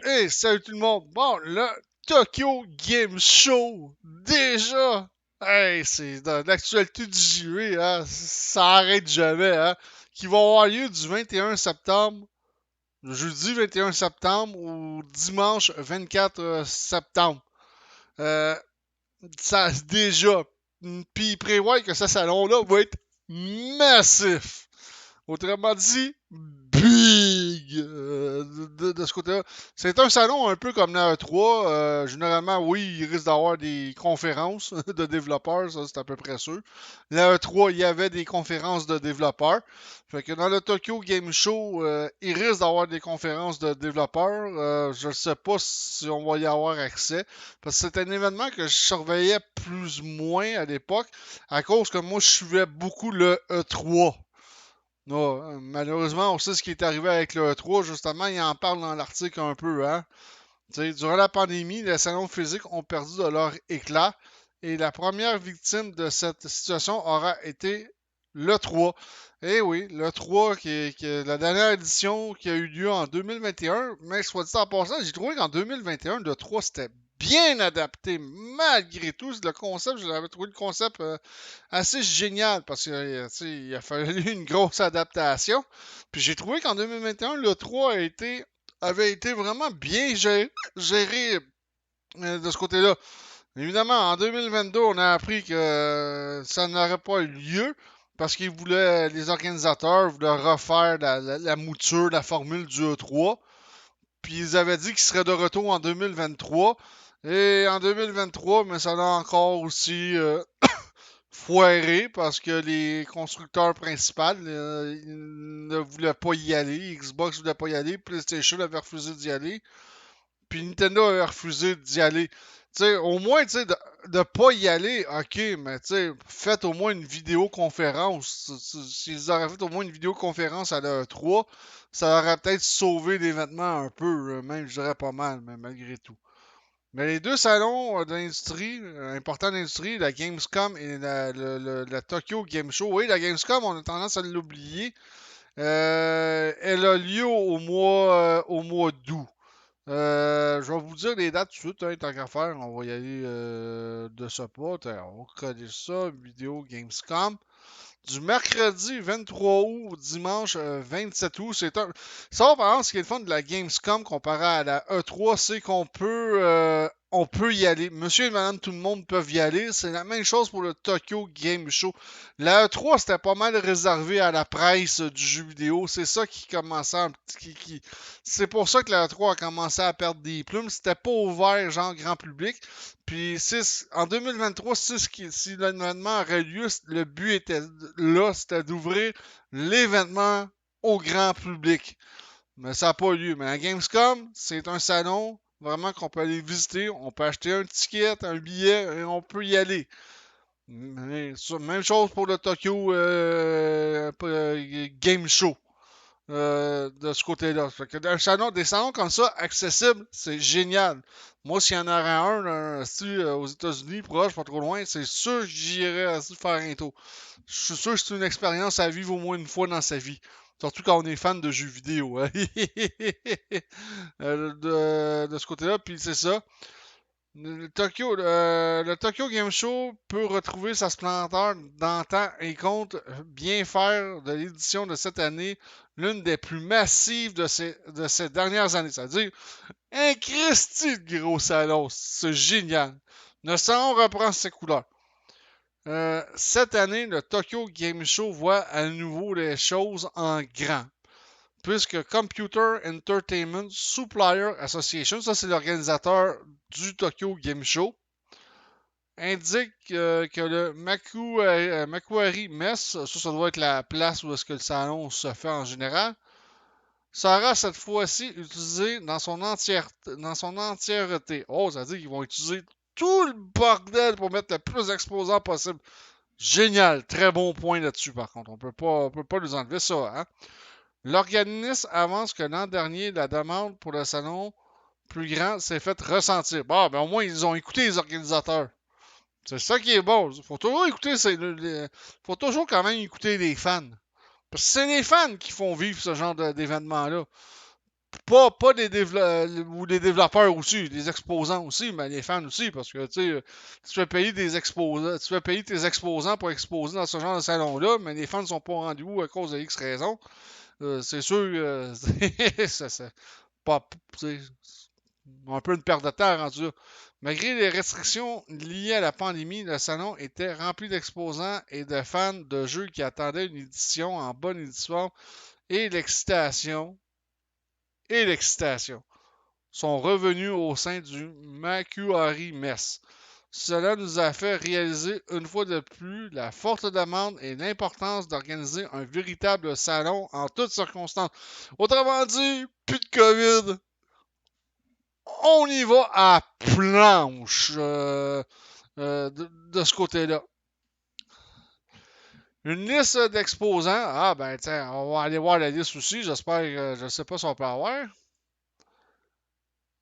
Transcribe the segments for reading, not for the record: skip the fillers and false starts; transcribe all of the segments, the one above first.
Hey, salut tout le monde! Bon, le Tokyo Game Show, déjà! Hey, c'est dans l'actualité du JV, hein? Ça arrête jamais, hein? Qui va avoir lieu du 21 septembre, le jeudi 21 septembre au dimanche 24 septembre. Euh, ça, déjà. Puis il prévoit que ce salon-là va être massif. Autrement dit, big de ce côté-là. C'est un salon un peu comme la E3. Généralement, oui, il risque d'avoir des conférences de développeurs, ça c'est à peu près sûr. La E3, il y avait des conférences de développeurs. Fait que dans le Tokyo Game Show, il risque d'avoir des conférences de développeurs. Je ne sais pas si on va y avoir accès. Parce que c'est un événement que je surveillais plus ou moins à l'époque. À cause que moi, je suivais beaucoup le E3. Non, malheureusement, on sait ce qui est arrivé avec le E3. Justement, il en parle dans l'article un peu. Hein? Durant la pandémie, les salons physiques ont perdu de leur éclat et la première victime de cette situation aura été le 3. Eh oui, le 3, qui est la dernière édition qui a eu lieu en 2021. Mais soit dit en passant, j'ai trouvé qu'en 2021, le 3, c'était bien adapté malgré tout. Le concept, j'avais trouvé le concept assez génial parce qu'il a fallu une grosse adaptation. Puis j'ai trouvé qu'en 2021, le 3 avait été vraiment bien géré de ce côté-là. Évidemment, en 2022, on a appris que ça n'aurait pas eu lieu parce qu'ils voulaient, les organisateurs voulaient refaire la mouture, la formule du E3. Puis ils avaient dit qu'ils seraient de retour en 2023. Et en 2023, mais ça l'a encore aussi foiré parce que les constructeurs principaux ne voulaient pas y aller. Xbox voulait pas y aller. PlayStation avait refusé d'y aller. Puis Nintendo avait refusé d'y aller. T'sais, au moins, de ne pas y aller, ok, mais faites au moins une vidéoconférence. S'ils auraient fait au moins une vidéoconférence à l'heure 3, ça aurait peut-être sauvé l'événement un peu, même je dirais pas mal, mais malgré tout. Mais les deux salons d'industrie, importants d'industrie, la Gamescom et la Tokyo Game Show, oui, la Gamescom, on a tendance à l'oublier. Elle a lieu au mois d'août. Je vais vous dire les dates tout de suite, hein, tant qu'à faire, on va y aller de ce pas. On va coller ça, vidéo Gamescom. Du mercredi 23 août au dimanche 27 août. Ça, par exemple, ce qui est le fun de la Gamescom comparé à la E3, c'est on peut y aller. Monsieur et madame, tout le monde peuvent y aller. C'est la même chose pour le Tokyo Game Show. La E3, c'était pas mal réservé à la presse du jeu vidéo. C'est ça qui commençait C'est pour ça que la E3 a commencé à perdre des plumes. C'était pas ouvert, genre grand public. Puis en 2023, si l'événement aurait lieu, le but était là, c'était d'ouvrir l'événement au grand public. Mais ça n'a pas lieu. Mais la Gamescom, c'est un salon vraiment qu'on peut aller visiter. On peut acheter un ticket, un billet, et on peut y aller. Même chose pour le Tokyo Game Show. De ce côté-là. Des salons comme ça, accessibles, c'est génial. Moi, s'il y en aurait un là, aux États-Unis, proche, pas trop loin, c'est sûr que j'irais faire un tour. Je suis sûr que c'est une expérience à vivre au moins une fois dans sa vie. Surtout quand on est fan de jeux vidéo. Hein. De ce côté-là, puis c'est ça. Le Tokyo Game Show peut retrouver sa splendeur d'antan et compte bien faire de l'édition de cette année l'une des plus massives de ces dernières années. C'est-à-dire un Christy de gros salon. C'est génial. Le salon reprend ses couleurs. Cette année, le Tokyo Game Show voit à nouveau les choses en grand puisque Computer Entertainment Supplier Association, ça c'est l'organisateur du Tokyo Game Show, indique que le Makuhari Mess, ça doit être la place où est-ce que le salon se fait en général, sera cette fois-ci utilisé dans son entièreté. Oh, ça veut dire qu'ils vont utiliser tout le bordel pour mettre le plus d'exposants possible. Génial, très bon point là-dessus par contre. On peut pas nous enlever ça, hein. L'organisme avance que l'an dernier, la demande pour le salon plus grand s'est fait ressentir. Bon, ben au moins, ils ont écouté les organisateurs. C'est ça qui est bon. Faut toujours écouter, faut toujours quand même écouter les fans. Parce que c'est les fans qui font vivre ce genre d'événement-là. Pas ou les développeurs aussi, les exposants aussi, mais les fans aussi, parce que tu fais payer des exposants, tu fais payer tes exposants pour exposer dans ce genre de salon-là, mais les fans ne sont pas au rendez-vous à cause de X raisons. C'est sûr que ça pas, c'est un peu une perte de temps rendu là. Malgré les restrictions liées à la pandémie, le salon était rempli d'exposants et de fans de jeux qui attendaient une édition en bonne édition et l'excitation sont revenus au sein du Makuhari Mess. Cela nous a fait réaliser une fois de plus la forte demande et l'importance d'organiser un véritable salon en toutes circonstances. Autrement dit, plus de COVID. On y va à planche de ce côté-là. Une liste d'exposants. Ah ben tiens, on va aller voir la liste aussi. J'espère que je ne sais pas si on peut avoir.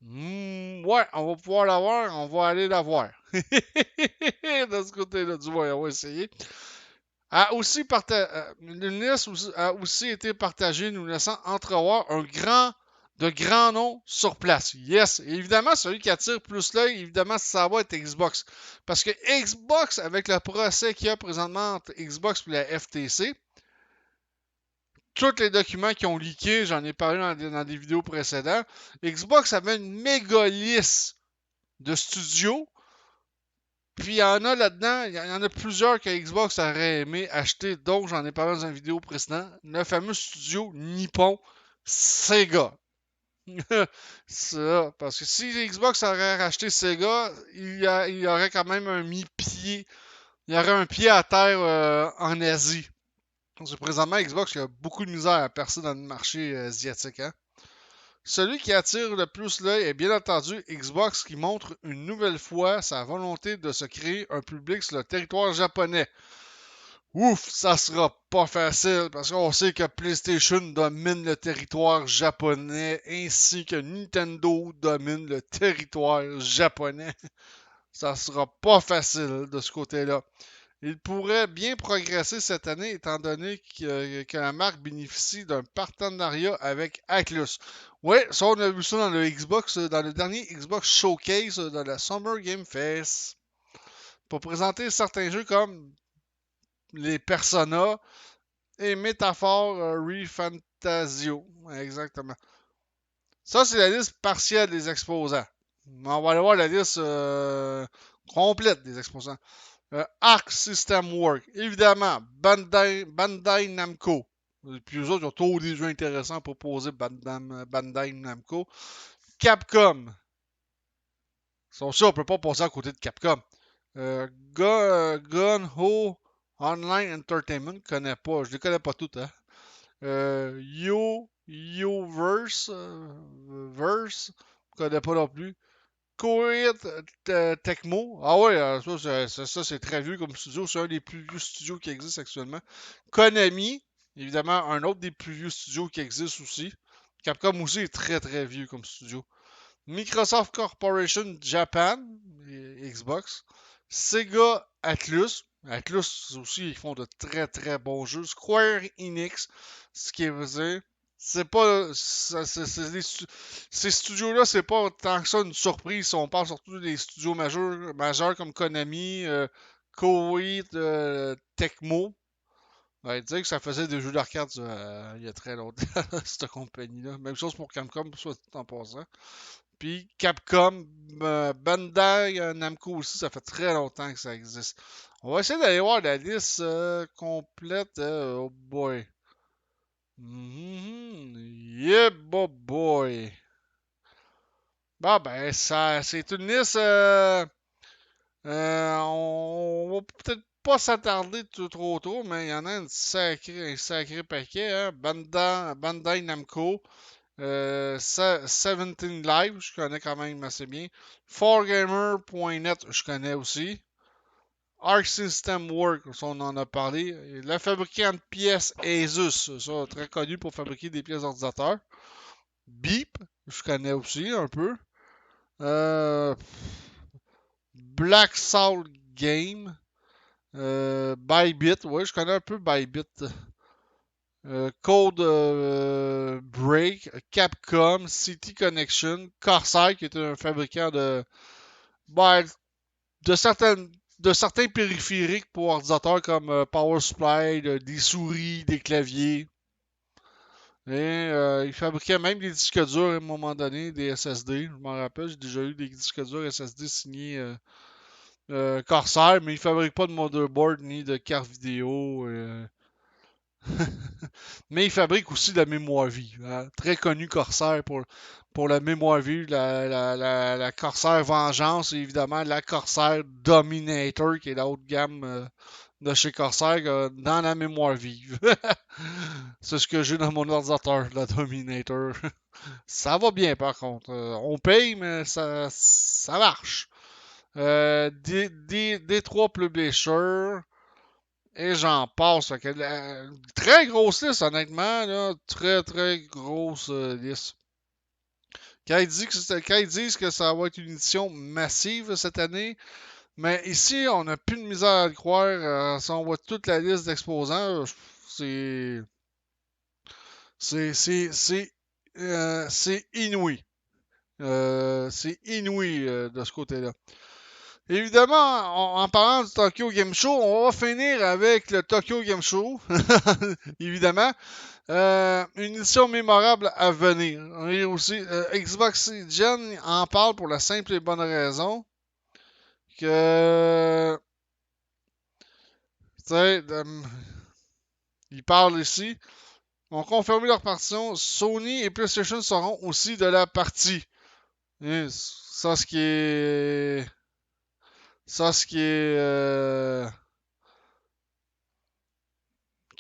Ouais, on va pouvoir l'avoir, on va aller la voir. De ce côté-là, du moins, on va essayer. Une liste a aussi été partagée, nous laissant entrevoir de grands noms sur place. Yes, et évidemment, celui qui attire plus l'œil, évidemment, ça va être Xbox. Parce que Xbox, avec le procès qu'il y a présentement entre Xbox et la FTC, tous les documents qui ont leaké, j'en ai parlé dans des vidéos précédentes, Xbox avait une méga liste de studios. Puis il y en a là-dedans, il y en a plusieurs que Xbox aurait aimé acheter, donc j'en ai parlé dans une vidéo précédente. Le fameux studio Nippon Sega. Ça, parce que si Xbox aurait racheté Sega, il y aurait quand même pied. Il y aurait un pied à terre en Asie. Parce que présentement, Xbox il y a beaucoup de misère à percer dans le marché asiatique. Hein? Celui qui attire le plus l'œil est bien entendu Xbox qui montre une nouvelle fois sa volonté de se créer un public sur le territoire japonais. Ouf, ça sera pas facile parce qu'on sait que PlayStation domine le territoire japonais ainsi que Nintendo domine le territoire japonais. Ça sera pas facile de ce côté-là. Il pourrait bien progresser cette année étant donné que la marque bénéficie d'un partenariat avec Atlus. Oui, ça on a vu ça dans le Xbox, dans le dernier Xbox Showcase dans la Summer Game Fest. Pour présenter certains jeux comme les Persona et Métaphore ReFantasio. Exactement. Ça, c'est la liste partielle des exposants. On va aller voir la liste complète des exposants. Arc System Work, évidemment, Bandai Namco. Et puis eux autres, ils ont tous des jeux intéressants à proposer, Bandai Namco. Capcom. Sont sûrs, on peut pas passer à côté de Capcom. Gun Ho Online Entertainment, je connais pas, je les connais pas toutes, hein. Verse, je connais pas non plus. Koei Tecmo. Ah ouais, ça c'est très vieux comme studio. C'est un des plus vieux studios qui existent actuellement. Konami, évidemment, un autre des plus vieux studios qui existent aussi. Capcom aussi est très très vieux comme studio. Microsoft Corporation Japan, Xbox. Sega Atlus. Atlus aussi, ils font de très très bons jeux. Square Enix, ce qui veut dire c'est pas. Ces studios-là, c'est pas tant que ça une surprise. On parle surtout des studios majeurs comme Konami, Koei, Tecmo. Ouais, dire que ça faisait des jeux d'arcade il y a très longtemps, cette compagnie-là. Même chose pour Capcom, soit en passant. Puis Capcom, Bandai Namco aussi, ça fait très longtemps que ça existe. On va essayer d'aller voir la liste complète. Oh boy. Yeah, boy. Bon, ben, ça, c'est une liste. On va peut-être pas s'attarder trop tôt, mais il y en a un sacré paquet. Hein. Bandai Namco. 17 Live, je connais quand même assez bien. 4Gamer.net, je connais aussi. Arc System Work, ça on en a parlé. Le fabricant de pièces Asus, ça très connu pour fabriquer des pièces d'ordinateur. Beep, je connais aussi un peu. Black Soul Game. Bybit, ouais, je connais un peu Bybit. Code Break, Capcom, City Connection, Corsair, qui est un fabricant ben, de certains périphériques pour ordinateurs comme Power Supply, des souris, des claviers. Et ils fabriquaient même des disques durs à un moment donné, des SSD. Je m'en rappelle, j'ai déjà eu des disques durs SSD signés Corsair, mais ils fabriquent pas de motherboard ni de carte vidéo. Mais ils fabriquent aussi de la mémoire vive. Hein. Très connu Corsair pour la mémoire vive, la Corsair Vengeance et évidemment la Corsair Dominator, qui est la haute gamme de chez Corsair dans la mémoire vive. C'est ce que j'ai dans mon ordinateur, la Dominator. Ça va bien par contre. On paye, mais ça marche. D3 Publisher. Et j'en passe. Fait que, très grosse liste, honnêtement. Là, très, très grosse liste. Quand ils disent que ça va être une édition massive cette année, mais ici, on n'a plus de misère à le croire. Si on voit toute la liste d'exposants, c'est. C'est. C'est inouï. C'est inouï de ce côté-là. Évidemment, en parlant du Tokyo Game Show, on va finir avec le Tokyo Game Show. Évidemment. Une édition mémorable à venir. Et aussi, Xbox Gen en parle pour la simple et bonne raison que. Tu sais, ils parlent ici. Ont confirmé leur partition. Sony et PlayStation seront aussi de la partie. Et ça, ce qui est. Ça, ce qui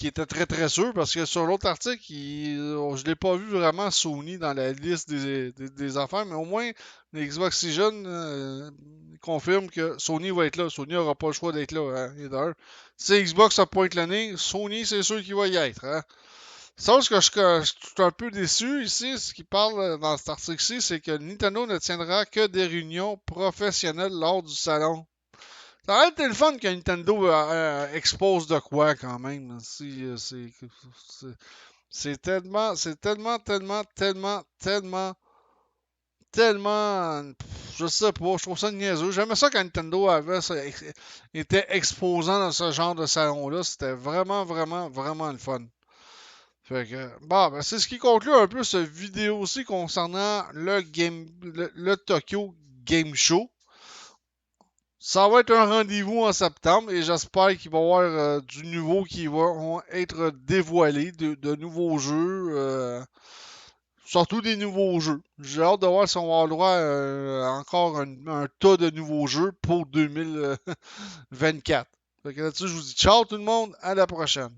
était très très sûr parce que sur l'autre article, je l'ai pas vu vraiment Sony dans la liste des affaires, mais au moins les Xbox Season confirment que Sony va être là. Sony n'aura pas le choix d'être là. Hein, si Xbox a pointe l'année, Sony c'est sûr qu'il va y être. Hein. Sauf que je suis un peu déçu ici, ce qui parle dans cet article-ci, c'est que Nintendo ne tiendra que des réunions professionnelles lors du salon. Ça aurait été le fun que Nintendo expose de quoi quand même. C'est tellement, tellement, je sais pas, je trouve ça niaiseux. J'aimais ça quand Nintendo était exposant dans ce genre de salon-là. C'était vraiment, vraiment, vraiment le fun. Fait que, bon, ben, c'est ce qui conclut un peu cette vidéo aussi concernant le Tokyo Game Show. Ça va être un rendez-vous en septembre et j'espère qu'il va y avoir du nouveau qui va être dévoilé, de nouveaux jeux, surtout des nouveaux jeux. J'ai hâte de voir si on va avoir le droit encore un tas de nouveaux jeux pour 2024. Fait que là-dessus, je vous dis ciao tout le monde, à la prochaine.